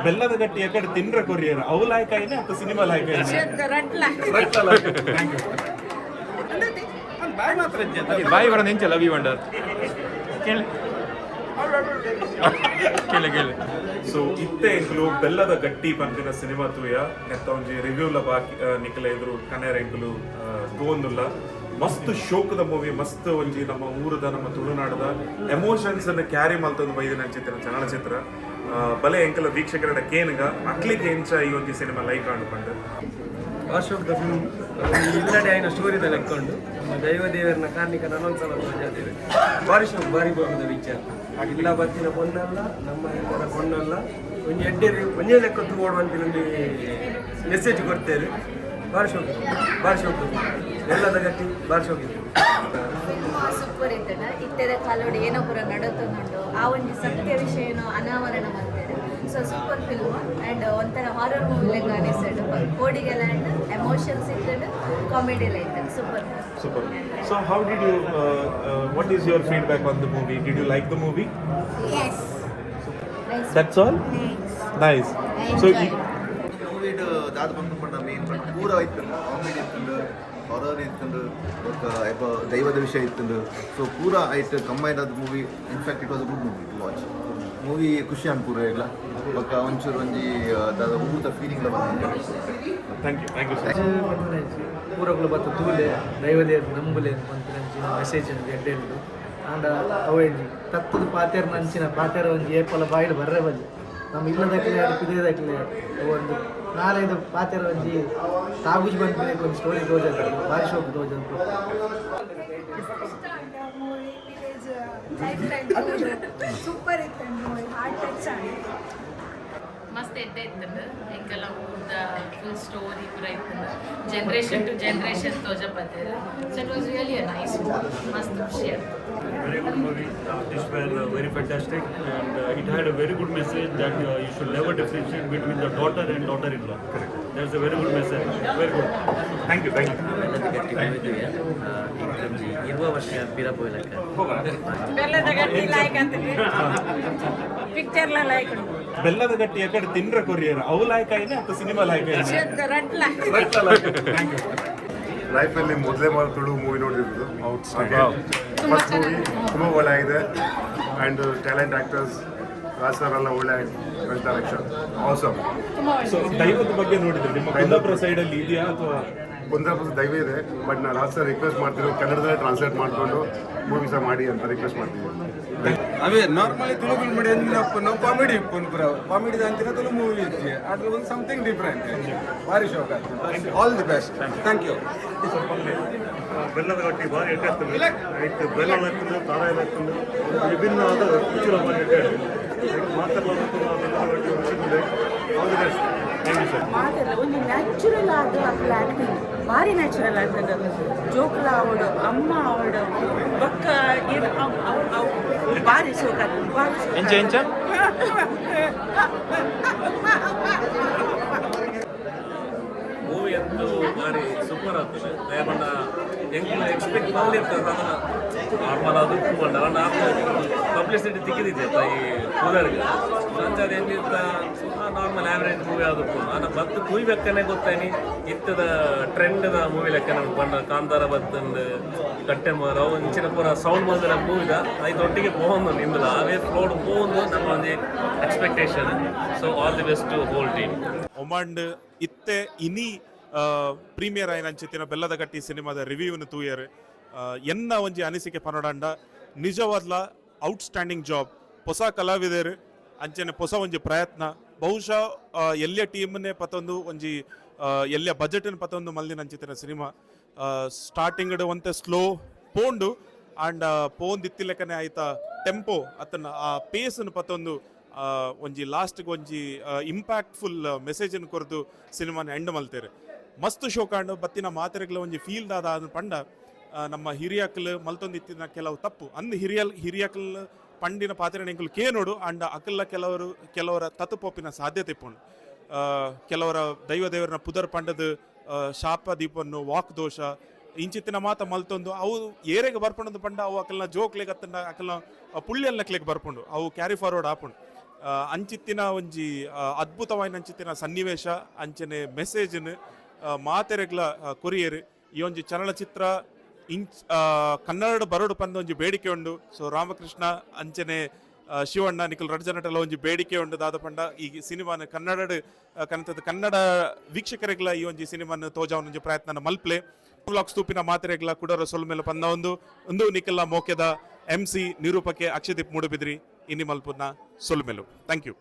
ಬೆಲ್ಲದ ಗಟ್ಟಿ ಯಾಕಡೆ ತಿನ್ರ ಕೊರಿಯರ್ ಅವು ಲಾಯ್ಕ ಆಯ್ನೆ ಅಥವಾ ಸಿನಿಮಾ ಲಾಯ್ಕ ಬಾಯಿ ಬರ ನೆಂಚ ಲವ್ ಯು ವಂಡರ್ ಕೇಳಿ ಕೇಳಿ ಕೇಳಿ. ಸೊ ಇತ್ತೆ ಎಂಕುಲು ಬೆಲ್ಲದ ಗಟ್ಟಿ ಪಂಪಿನ ಸಿನಿಮಾ ತೂಯ ನೆತ್ತ ಒಂಜಿ ರಿವ್ಯೂಲ ಬಾಕಿ ನಿಖಲ ಎದುರು ಕನ್ನೇರ ಎಂಕುಲು ತೋಂದುಲ್ಲ ಮಸ್ತ್ ಶೋಕದ ಮೂವಿ ಮಸ್ತ್ ಒಂಜಿ ನಮ್ಮ ಊರದ ನಮ್ಮ ತುಳುನಾಡದ ಎಮೋಷನ್ಸ್ ಅನ್ನು ಕ್ಯಾರಿ ಮಲ್ತೊಂದು ಬೈದಿನ ಚಲನಚಿತ್ರ ಬಲೆ ಎಂಕಲ ವೀಕ್ಷಕರ ಕೇನ್ಗ ಅಕ್ಲಿಗೆ ಎಂಚ ಈ ಒಂದು ಸಿನಿಮಾ ಲೈಕ್ ಅನ್ಕೊಂಡು ಅಶೋಕ್ ಫಿಲ್ಮ್ ಇಲ್ಲಡೆ ಆಯ್ನ ಸ್ಟೋರಿದ ಲೆಕ್ಕೊಂಡು ನಮ್ಮ ದೈವ ದೇವರನ್ನ ಕಾರ್ಣಿಕ ನನೊಂದ್ಸಲ ಜಾತಿದೆ ಭಾರಿ ಶೋಕ್ ಭಾರಿ ಬರೋದ ವಿಚಾರ ಇಲ್ಲ ಬತ್ತಿನ ಪೊನ್ನಲ್ಲ ನಮ್ಮ ಎಲ್ಲರ ಪೊನ್ನಲ್ಲ ಒಂಜಿ ಎಡ್ಡೆ ಒಂಜೇ ಲೆಕ್ಕ ತೂಡುವಂತ ಮೆಸೇಜ್ ಕೊಡ್ತೇವೆ ಭಾರಿ ಶೋಕ್ ಎಲ್ಲದ ಗಟ್ಟಿ ಭಾರಿ ಶೋಕ್ ಇದೆ ಸೂಪರ್ ಇತ್ತಡ ಇತ್ತದ ಕಾಲೋಡು ಏನೋ ಪುರ ನಡತೊಂದುಂಡು ಆ ಒಂದು ಸತ್ಯ ವಿಷಯನ ಅನಾವರಣ ಮಾಡ್ತಾರೆ. ಸೊ ಸೂಪರ್ ಫಿಲ್ಮ್ ಆ್ಯಂಡ್ ಒಂಥರ ಹಾರರ್ ಮೂವಿ ಲೆಕ್ಕ ಅನಿಸ್ತದೆ. ಕೋಡಿಗೆಲ್ಲ ಎಮೋಷನ್ಸ್ ಇರ್ತದೆ, ಕಾಮಿಡಿ ಎಲ್ಲ ಇರ್ತದೆ. Super. So how did you what is your feedback on the movie? Did you like the movie? Yes. That's all? Nice. So movie ದಾದ ಬಂದು main ಪೂರ ಇತ್ತು, ಕಾಮಿಡಿ ಇತ್ತು, ಹಾರರ್ ಇತ್ತು, ದೈವದ ವಿಷಯ ಇತ್ತು. ಸೊ ಪೂರ ಐಟ್ ಕಂಬೈನ್ ಆದ movie. In fact it was a good movie to watch. Movie ಖುಷಿ ಅನ್ಪೂರ ಇಲ್ಲ ಬೊಕ್ಕ ಒಂಚೂರು ಒಂಜಿ ದಾದ ಊಟ ಫೀಲಿಂಗ್ thank you sir. ಪೂರಗಳು ಬತ್ತ ತೂಲೆ ದೈವದೇವ ನಂಬುಲೆ ಮಂತ್ರಿ ಮೆಸೇಜ್ ಎಡ್ಡೆ ಉಂಟು ಆಂಡ ಅವೇಜಿ ತತ್ತದ ಪಾತೆರ ನಂಚಿನ ಪಾತೆರ ಒಂಜಿ ಏಪಲ ಬಾಯಿಲು ಬರ್ರೆ ಬಲ್ಲಿ ನಮ್ಮ ಇಲ್ಲದಕ್ಲೆ ಪಿದೇದಕ್ಲೆ ಒಂದು ನಾಲೈದು ಪಾತೆರ ಒಂಜಿ ತಾಗುಜಿ ಬಂದ ಒಂದು ಸ್ಟೋರಿ ತೋಜದ ಭಾರಿ ಶೋಕ್ ತೋಜದ ಸೂಪರ್ ಇತ್ತು ಮೂವಿ, ಹಾರ್ಟ್ ಟಚ್ ಆಗಿ ಮಸ್ತ್ ಎಡ್ಡೆ ಇತ್ತಂದು ಎಂಕಲ್ಲ ಊರ್ದ ಫುಲ್ ಸ್ಟೋರಿ ಪೂರ ಇತ್ತಂದು ಜನರೇಷನ್ ಟು ಜನರೇಷನ್ ತೋಜಪತ್ತೇರು. So it was really a nice ಮಸ್ತ್ ಖುಷಿ ಆಯ್ತು. Very good movie. Artists were very fantastic, and it had a very good message that you should never differentiate between the daughter and daughter-in-law. Correct. That's a very good message. Very good. Thank you. ಇರುವ ವರ್ಷ ಪಿರಪೋಯ್ ಲೆಕ್ಕ ಬೆಲ್ಲದ ಗಟ್ಟಿ like ಅಂತ ಪಿಕ್ಚರ್ಲ like ಬೆಲ್ಲದ ಗಟ್ಟಿ ಯಾಕಡೆ ತಿನ್ರ courier ಅವು ಲಾಯ್ಕ ಆಯ್ನೆ ಅಥವಾ ಸಿನಿಮಾ ಲಾಯ್ಕ ಲೈಫಲ್ಲಿ ಮೊದಲೇ ಮಾಡಿ ತುಳು ಮೂವಿ ನೋಡಿರೋದು. ಫಸ್ಟ್ ಮೂವಿ ತುಂಬ ಒಳ್ಳೆ ಆಗಿದೆ ಆ್ಯಂಡ್ ಟ್ಯಾಲೆಂಟ್ ಆ್ಯಕ್ಟರ್ಸ್ ರಾಜ್ ಎಲ್ಲ ಒಳ್ಳೆ ಡೈರೆಕ್ಷನ್ ಆಸಮ್. ಸೊ ದೈವದ ಬಗ್ಗೆ ನೋಡಿದ್ರೆ ನಿಮ್ಮ ಕುಂದಾಪುರ ಸೈಡಲ್ಲಿ ಇದೆಯಾ ಅಥವಾ ಕುಂದಾಪುರ ದೈವ ಇದೆ, ಬಟ್ ನಾನು ರಾಜ್ ಸರ್ ರಿಕ್ವೆಸ್ಟ್ ಮಾಡ್ತೀನಿ ಕನ್ನಡದಲ್ಲೇ ಟ್ರಾನ್ಸ್ಲೇಟ್ ಮಾಡಿಕೊಂಡು ಮೂವಿ ಸಹ ಮಾಡಿ ಅಂತ ರಿಕ್ವೆಸ್ಟ್ ಮಾಡ್ತೀನಿ. ಅವೇ ನಾರ್ಮಲಿ ತುಳು ಫಿಲ್ಮ್ ನಾವು ಕಾಮಿಡಿ ಇಪ್ಪು ಕಾಮಿಡಿ ಅಂತಿನ ತುಳು ಮೂವಿ ಇತ್ತು ಅದ್ರ ಒಂದು ಸಮಥಿಂಗ್ ಡಿಫ್ರೆಂಟ್ ಭಾರಿ ಶೋಕ. All the best. Thank you. ಬೆಲ್ಲದ ಗಟ್ಟಿ ಭಾರಿ ಎಡ್ಡೆ ಆಯ್ತು. ಬೆಲ್ಲ ಇರ್ತದೆ, ಖಾರ ಎಲ್ಲ ಇರ್ತದೆ, ವಿಭಿನ್ನವಾದ ರುಚಿರ ಮಾಡಿ ಮಾತಾಡಲಾಗುತ್ತದೆ. ಬೆಲ್ಲದ ಗಟ್ಟಿ ರುಚಿಇದೆ. All the best. Thank you sir. ಮಾತೆಲ್ಲ ಒಂದು ನ್ಯಾಚುರಲ್ ಆದ ಅಕ್ಕಲ ಆ್ಯಕ್ಟಿಂಗ್ ಭಾರಿ ನ್ಯಾಚುರಲ್ ಆಗ್ತದೆ. ಜೋಕ್ಲ ಅವಡು ಅಮ್ಮ ಅವಡು ಬೊಕ್ಕ ಭಾರಿ ಶೋಕ ಎಂಚ ಎಂಚ ಮೂವಿ ಅಂತೂ ಭಾರಿ ಸೂಪರ್ ಆಗ್ತದೆ. ದಯಮಂಡ ಹೆಂಗೆ ಎಕ್ಸ್ಪೆಕ್ಟ್ ಮಾಡಿರ್ತಾರೆ ಅದನ್ನು ನಾರ್ಮಲ್ ಅದು ಉಪ್ಪು ಪಬ್ಲಿಸಿಟಿ ತೆಗೆದಿದೆ ಈ ಕೂದರ್ಗೆ ಸಂಚಾರ ಹೆಂಗಿರ್ತ ನಾರ್ಮಲ್ ಆ್ಯಾವ್ರೇಜ್ ಮೂವಿ ಆದಕ್ಕೂ ನಾನು ಬತ್ತು ಕುಯ್ಬೇಕನ್ನೇ ಗೊತ್ತೇನಿ ಇತ್ತದ ಟ್ರೆಂಡ್ದ ಮೂವಿ ಲೆಕ್ಕ ನಮ್ಗೆ ಬಂದ ಕಾಂತಾರ ಬತ್ತಂದು ಕಟ್ಟೆ ಮರ ಇಂಚಿನ ಪೂರ ಸೌಂಡ್ ಬಂದ ಮೂವಿದ ಐದು ಒಟ್ಟಿಗೆ ಹೋಗೊಂದು ನಿಂದಲ್ಲ ಅವೇ ಫ್ಲೋಡ್ ಹೋಗೊಂದು ನಮ್ಮ ಒಂದು expectation. So all the best to whole team. ಒಮಾಂಡ್ ಇತ್ತೆ ಇನಿ ಪ್ರೀಮಿಯರ್ ಆಯ್ನ ಅಂಚಿತ್ತಿನ ಬೆಲ್ಲದ ಗಟ್ಟಿ ಸಿನಿಮಾದ ರಿವ್ಯೂನ ತೂಯರ್ ಎನ್ನ ಒಂಜಿ ಅನಿಸಿಕೆ ಪನೊಡಂಡ ನಿಜವಾದ್ಲ ಔಟ್ಸ್ಟ್ಯಾಂಡಿಂಗ್ ಜಾಬ್. ಹೊಸ ಕಲಾವಿದರು ಅಂಚನೆ ಹೊಸ ಒಂಜಿ ಪ್ರಯತ್ನ ಬಹುಶಃ ಎಲ್ಲಿಯ ಟೀಮ್ನೇ ಪತ್ತೊಂದು ಒಂಜಿ ಎಲ್ಲಿಯ ಬಜೆಟ್ನ ಪತ್ತೊಂದು ಮಲ್ದಿನ ಅಂಚಿತ್ತಿನ ಸಿನಿಮಾ ಸ್ಟಾರ್ಟಿಂಗ್ ಒಂತೆ ಸ್ಲೋ ಪೋಂಡು ಆ್ಯಂಡ್ ಪೋಂದು ಲೆಕ್ಕನೆ ಆಯ್ತಾ ಟೆಂಪೋ ಅತನ ಆ ಪೇಸನ್ನು ಪತ್ತೊಂದು ಒಂಜಿ ಲಾಸ್ಟ್ಗೆ ಒಂಜಿ ಇಂಪ್ಯಾಕ್ಟ್ಫುಲ್ ಮೆಸೇಜನ್ನು ಕೊರದು ಸಿನಿಮಾನ ಎಂಡ್ ಮಲ್ತೇರೆ. ಮಸ್ತ್ ಶೋಕಾಂಡು ಬತ್ತಿನ ಮಾತೆರೆಗಳ ಒಂಜಿ ಫೀಲ್ ದಾದ ಪಂಡ ನಮ್ಮ ಹಿರಿಯಕಲ್ ಮಲ್ತೊಂದಿತ್ತಿನ ಕೆಲವು ತಪ್ಪು ಅಂದ್ ಹಿರಿಯಕಲ್ ಪಂಡಿನ ಪಾತ್ರೆ ಎಂಕುಲು ಕೇನೋಡು ಅಂಡ್ ಅಕಲ್ಲ ಕೆಲವರ ತತ್ತುಪೊಪ್ಪಿನ ಸಾಧ್ಯತೆ ಇಪ್ಪುಂಡು. ಕೆಲವರ ದೈವದೇವರನ್ನ ಪುದರ್ ಪಂಡದ ಶಾಪ ದೀಪನ್ನು ವಾಕ್ ದೋಷ ಇಂಚಿತ್ತಿನ ಮಾತ ಮಲ್ತೊಂದು ಅವು ಏರೆಗೆ ಬರ್ಪಣದು ಪಂಡ ಅವು ಅಕಲ್ನ ಜೋಕ್ಲೆಗೆ ಅತ್ತಂಡ ಅಕಲ್ನ ಪುಳ್ಳಿ ಅಲ್ಲಕ್ಲೆಗೆ ಬರ್ಪುಂಡು ಅವು ಕ್ಯಾರಿ ಫಾರ್ವರ್ಡ್ ಆಪುಂಡು. ಅಂಚಿತ್ತಿನ ಒಂಜಿ ಅದ್ಭುತವಾಯಿನ ಅಂಚಿತ್ತಿನ ಸನ್ನಿವೇಶ ಅಂಚನೆ ಮೆಸೇಜ್ನು ಮಾತೆರೆಗ್ಲ ಕೊರಿಯರ್ ಈ ಒಂಜಿ ಚಲನಚಿತ್ರ ಕನ್ನಡ ಬರಡು ಪಂದ ಒಂಜಿ ಬೇಡಿಕೆ ಉಂಡು. ಸೊ ರಾಮಕೃಷ್ಣ ಅಂಚನೆ ಶಿವಣ್ಣ ನಿಖಿಲ್ ರಡ್ಜನಟಲ ಒಂಜಿ ಬೇಡಿಕೆ ಉಂಡು ದಾದ ಪಂಡ ಈ ಸಿನಿಮಾನ ಕನ್ನಡ ವೀಕ್ಷಕರೆಗ್ಲ ಈ ಒಂಜಿ ಸಿನಿಮಾನ ತೋಜಾವನ ಒಂಜಿ ಪ್ರಯತ್ನ ಮಲ್ಪ್ಲೆ ಬ್ಲಾಕ್ ಸ್ತೂಪಿನ ಮಾತೆರೆಗ್ಲ ಕುಡರ ಸೊಲ್ಮೇಲೆ ಪಂದ ಒಂದು ನಿಖಿಲ್ನ ಮೋಕೆದ MC ನಿರೂಪಕೆ ಅಕ್ಷದೀಪ್ ಮೂಡುಬಿದ್ರಿ ಇನ್ನಿ ಮಲ್ಪುನ ಸೊಲ್ಮೆಲು. Thank you.